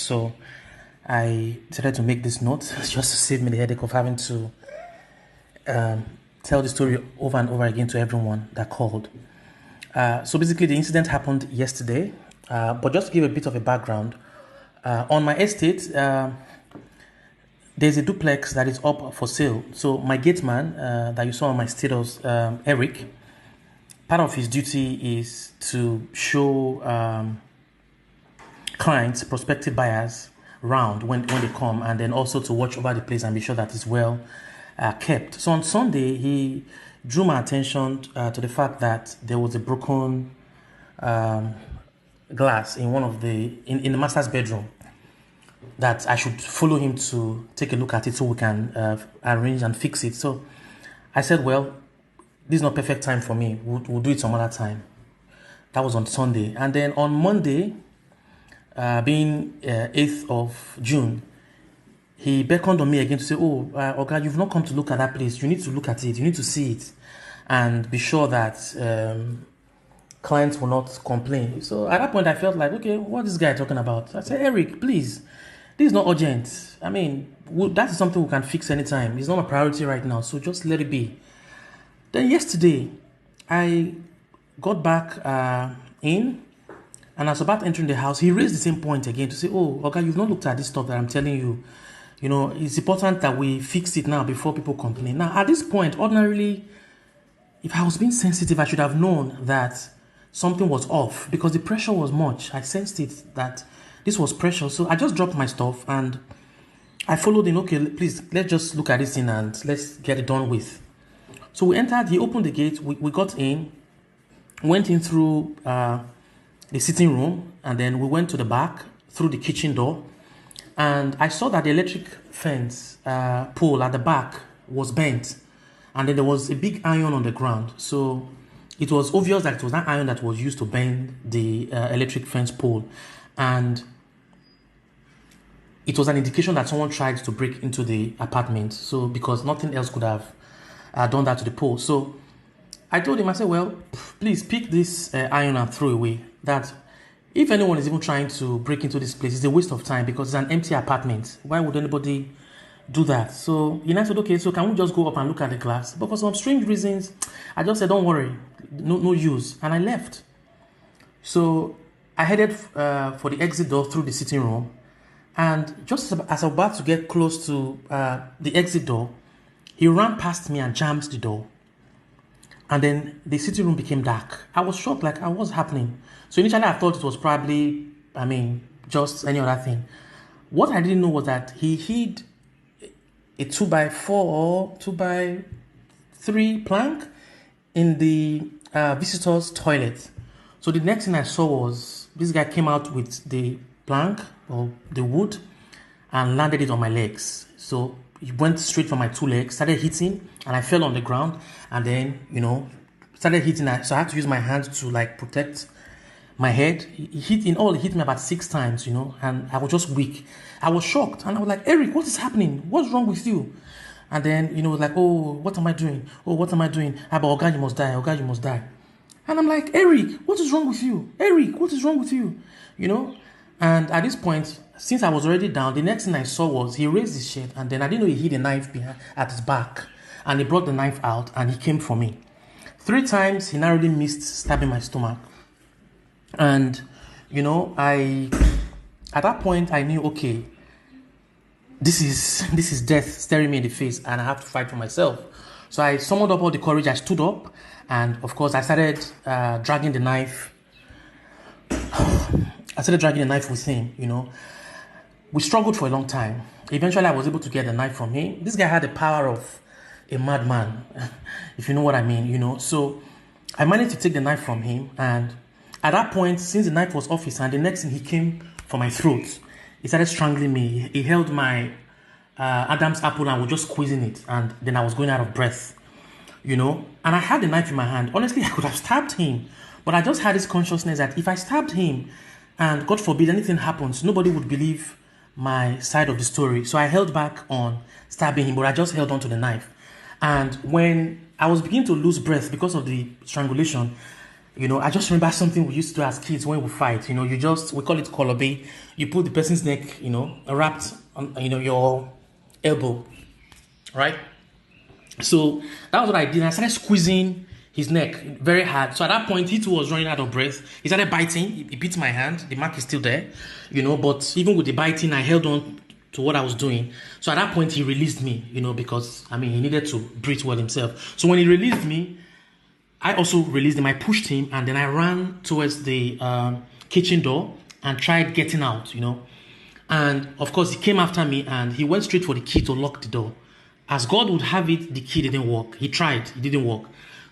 So I decided to make this note just to save me the headache of having to tell the story over and over again to everyone that called. So basically, the incident happened yesterday, but just to give a bit of a background, on my estate, there's a duplex that is up for sale. So my gate man that you saw on my status, Eric, part of his duty is to show clients, prospective buyers, round when they come, and then also to watch over the place and be sure that it's well kept. So on Sunday, he drew my attention to the fact that there was a broken glass in one of in the master's bedroom, that I should follow him to take a look at it so we can arrange and fix it. So I said, well, this is not perfect time for me. We'll do it some other time. That was on Sunday. And then on Monday, being 8th of June, he beckoned on me again to say, oh, Oga, you've not come to look at that place. You need to look at it. You need to see it and be sure that clients will not complain. So at that point, I felt like, okay, what is this guy talking about? I said, Eric, please, this is not urgent. I mean, that is something we can fix anytime. It's not a priority right now, so just let it be. Then yesterday, I got back in, and as about entering the house, he raised the same point again to say, oh, okay, you've not looked at this stuff that I'm telling you. You know, it's important that we fix it now before people complain. Now, at this point, ordinarily, if I was being sensitive, I should have known that something was off because the pressure was much. I sensed it that this was pressure. So I just dropped my stuff and I followed in, okay, please, let's just look at this thing and let's get it done with. So we entered, he opened the gate, we got in, went in through the sitting room, and then we went to the back through the kitchen door. And I saw that the electric fence pole at the back was bent. And then there was a big iron on the ground. So it was obvious that it was that iron that was used to bend the electric fence pole. And it was an indication that someone tried to break into the apartment. So because nothing else could have done that to the pole. So I told him, I said, well, please pick this iron and throw away. That if anyone is even trying to break into this place, it's a waste of time because it's an empty apartment. Why would anybody do that? So he said, okay, so can we just go up and look at the glass? But for some strange reasons, I just said, don't worry, no use. And I left. So I headed for the exit door through the sitting room. And just as I was about to get close to the exit door, he ran past me and jammed the door. And then the sitting room became dark. I was shocked, like, what's happening? So initially I thought it was probably, just any other thing. What I didn't know was that he hid a 2x4 or 2x3 plank in the visitor's toilet. So the next thing I saw was this guy came out with the plank or the wood and landed it on my legs. So he went straight for my two legs, started hitting, and I fell on the ground. And then, started hitting. So I had to use my hand to protect my head. He hit me about 6 times, and I was just weak. I was shocked, and I was like, Eric, what is happening? What's wrong with you? And then, like, oh, what am I doing? Oh, what am I doing? But Oga, you must die. Oga, you must die. And I'm like, Eric, what is wrong with you? Eric, what is wrong with you? And at this point, since I was already down, the next thing I saw was he raised his shirt, and then I didn't know he hid a knife at his back, and he brought the knife out and he came for me. 3 times he narrowly missed stabbing my stomach. And at that point I knew, okay, this is death staring me in the face, and I have to fight for myself. So I summoned up all the courage. I stood up, and of course I started dragging the knife. I started dragging the knife with him. We struggled for a long time. Eventually I was able to get the knife from him. This guy had the power of a madman, if you know what I mean. So I managed to take the knife from him, and at that point, since the knife was off his hand, the next thing he came for my throat. He started strangling me. He held my Adam's apple and was just squeezing it, and then I was going out of breath, And I had the knife in my hand. Honestly, I could have stabbed him, but I just had this consciousness that if I stabbed him, and God forbid anything happens, nobody would believe my side of the story. So I held back on stabbing him, but I just held on to the knife. And when I was beginning to lose breath because of the strangulation, I just remember something we used to do as kids when we fight. We call it kolobe. You put the person's neck, wrapped on, your elbow, right? So that was what I did. I started squeezing his neck very hard. So at that point, he too was running out of breath. He started biting. He bit my hand. The mark is still there, but even with the biting, I held on to what I was doing. So at that point, he released me, because, he needed to breathe well himself. So when he released me, I also released him. I pushed him, and then I ran towards the kitchen door and tried getting out, And of course, he came after me, and he went straight for the key to lock the door. As God would have it, the key didn't work. He tried, it didn't work.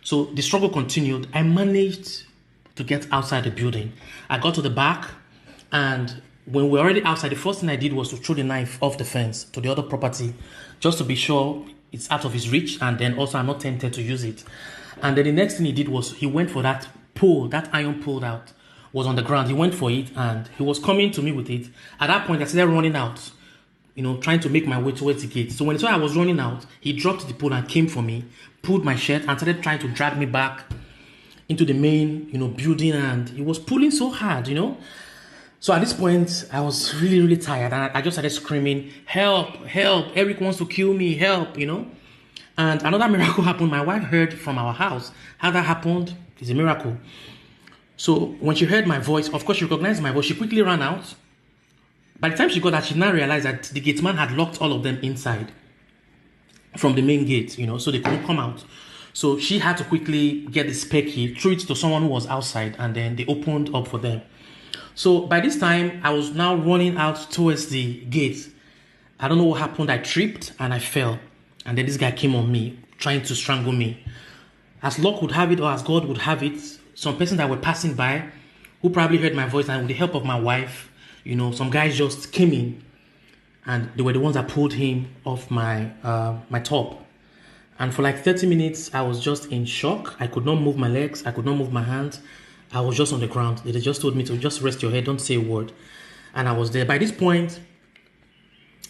So the struggle continued. I managed to get outside the building. I got to the back, and when we were already outside, the first thing I did was to throw the knife off the fence to the other property, just to be sure it's out of his reach, and then also I'm not tempted to use it. And then the next thing he did was he went for that pole, that iron pole that was on the ground. He went for it, and he was coming to me with it. At that point, I started running out, trying to make my way towards the gate. So when he saw I was running out, he dropped the pole and came for me, pulled my shirt, and started trying to drag me back into the main, building. And he was pulling so hard, So at this point, I was really, really tired. And I just started screaming, help, help, Eric wants to kill me, help, And another miracle happened. My wife heard from our house. How that happened is a miracle. So when she heard my voice, of course she recognized my voice. She quickly ran out. By the time she got out, she now realized that the gate man had locked all of them inside from the main gate, so they couldn't come out. So she had to quickly get the spare key, threw it to someone who was outside, and then they opened up for them. So by this time, I was now running out towards the gate. I don't know what happened. I tripped and I fell. And then this guy came on me, trying to strangle me. As luck would have it, or as God would have it, some person that were passing by, who probably heard my voice, and with the help of my wife, some guys just came in, and they were the ones that pulled him off my top. And for like 30 minutes, I was just in shock. I could not move my legs. I could not move my hands. I was just on the ground. They just told me to just rest your head, don't say a word. And I was there. By this point,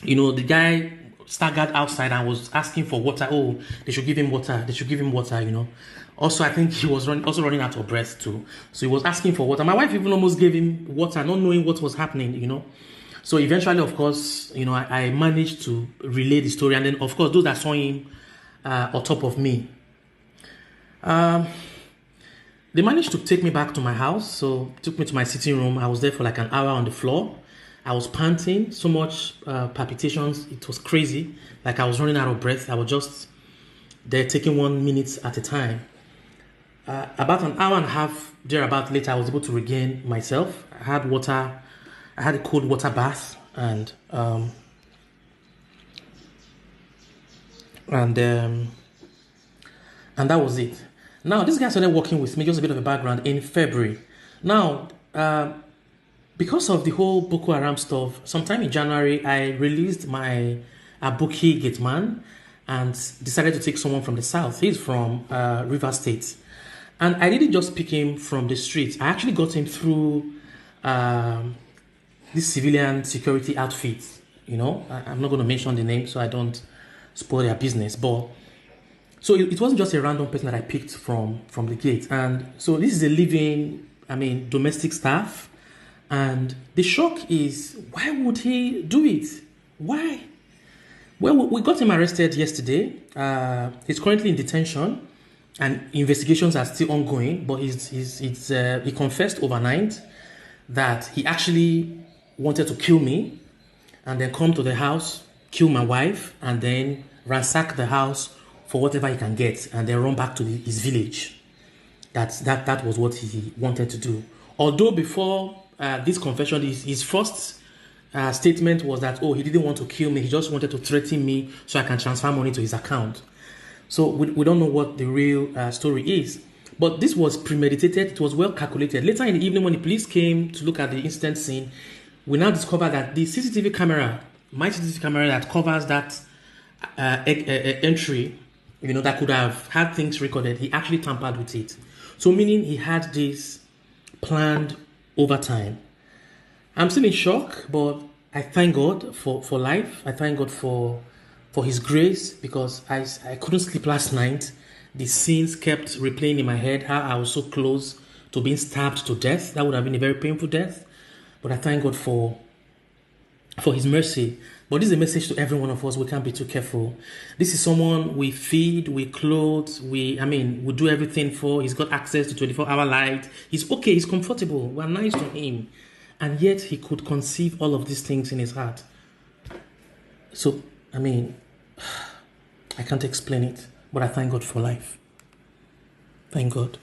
the guy staggered outside and was asking for water. Oh, they should give him water. They should give him water, Also, I think he was running out of breath too. So he was asking for water. My wife even almost gave him water, not knowing what was happening, So eventually, of course, I managed to relay the story. And then, of course, those that saw him on top of me, they managed to take me back to my house. So took me to my sitting room. I was there for like an hour on the floor. I was panting, so much palpitations. It was crazy. Like I was running out of breath. I was just there taking 1 minute at a time. About an hour and a half thereabout later, I was able to regain myself. I had water. I had a cold water bath, and that was it. Now, this guy started working with me, just a bit of a background, in February. Now, because of the whole Boko Haram stuff, sometime in January, I released my Aboki gate man and decided to take someone from the south. He's from Rivers State. And I didn't just pick him from the streets. I actually got him through this civilian security outfit. I'm not going to mention the name so I don't spoil their business. But so it wasn't just a random person that I picked from the gate. And so this is a living, domestic staff. And the shock is, why would he do it? Why? Well, we got him arrested yesterday. He's currently in detention, and investigations are still ongoing. But he confessed overnight that he actually wanted to kill me, and then come to the house, kill my wife, and then ransack the house for whatever he can get, and then run back to his village. That was what he wanted to do. Although before this confession, his first statement was that, he didn't want to kill me. He just wanted to threaten me so I can transfer money to his account. So we don't know what the real story is. But this was premeditated. It was well calculated. Later in the evening, when the police came to look at the incident scene, we now discovered that the CCTV camera, my CCTV camera that covers that entry, that could have had things recorded, he actually tampered with it. So meaning he had this planned over time. I'm still in shock, but I thank God for life. I thank God for his grace, because I couldn't sleep last night. The scenes kept replaying in my head, how I was so close to being stabbed to death. That would have been a very painful death. But I thank God for his mercy. But this is a message to every one of us. We can't be too careful. This is someone we feed, we clothe, we do everything for. He's got access to 24-hour light. He's okay, he's comfortable. We're nice to him. And yet he could conceive all of these things in his heart. So, I can't explain it. But I thank God for life. Thank God.